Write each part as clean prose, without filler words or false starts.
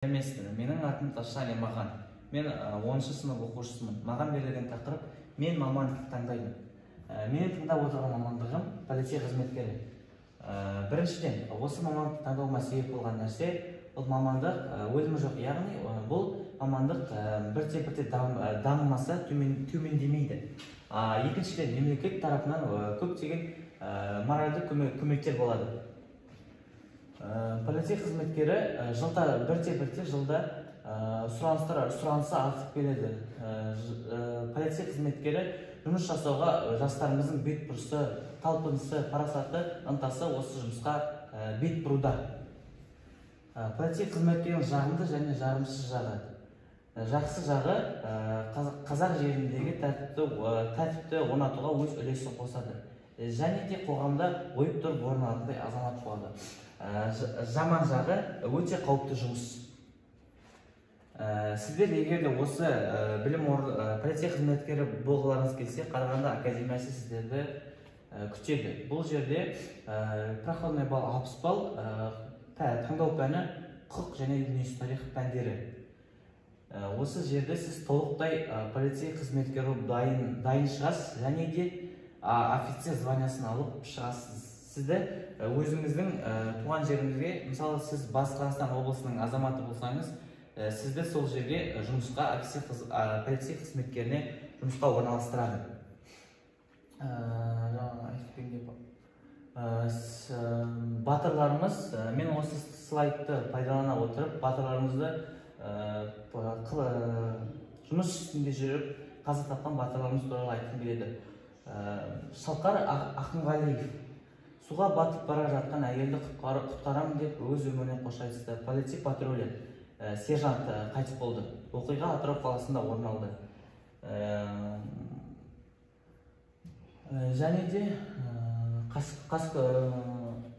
Емеспін. Менің атым Ташали Махан. Мен 10-шы сынып оқушысымын. Маған берілген тақырып мен мамандық таңдаймын. Менің таңдап отырған мамандығым полиция қызметкері. Біріншіден, осы мамандық таңдауыма себеп болған нәрсе, бұл мамандық өлімі жоқ. Яғни бұл мамандық бірте-бірте дамымаса төмендемейді. Екіншіден, мемлекет тарапынан көптеген моральдық көмектер болады. Полиция қызметкері бірте-бірте жылда сұранысы артып келеді. Полиция қызметкері жұмыс жасауға жастарымыздың бет бұрысы, талпынысы, парасаты, ынтасы осы жұмысқа бет бұруда. Полиция қызметкерінің жағымды және жағымсыз жағы. Жақсы жағы қазақ жеріндегі тәртіпті орнатуға өз үлесін қосады. Және де қоғамда ойып тұрып орын алатындай азамат болады. Жаман жағы өте қауіпті жұмыс. Сіздер егер де осы полиция қызметкері болғыларыңыз келсе, Қарағанды академиясы сіздерді күтеді. Бұл жерде проходной балл 60 балл, таңдау пәні құқық және дүниежүзілік тарих пәндері. Осы жерде сіз толықтай полиция қызметкері дайын шығасыз, және де офицер званиясын алып шығасыз. Сізді өзіңіздің туған жеріңізге, мысалы сіз Батыс Қазақстан облысының азаматы болсаңыз, сізді сол жерге жұмысқа, полиция қызметкеріне жұмысқа орналастырады. Батырларымыз, мен осы слайдты пайдалана отырып, батырларымызды жұмыс үстінде жүріп, қаза тапқан батырларымыз туралы айтқым келеді. Шалқар Ақынғалиев суға батып бара жатқан әйелді құтқарамын деп өз өміріне қош айтысты. Полиция патрулі сержант қайтыс болды. Оқиға Атырау қаласында орын алды. Және де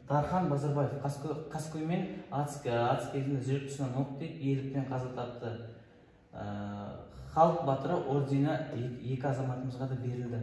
Дархан Базарбаев қаскөймен атыс кезінде жүрек тұсынан оқ тиіп ерлікпен қаза тапты. Халық батыры ордені екі азаматымызға да берілді.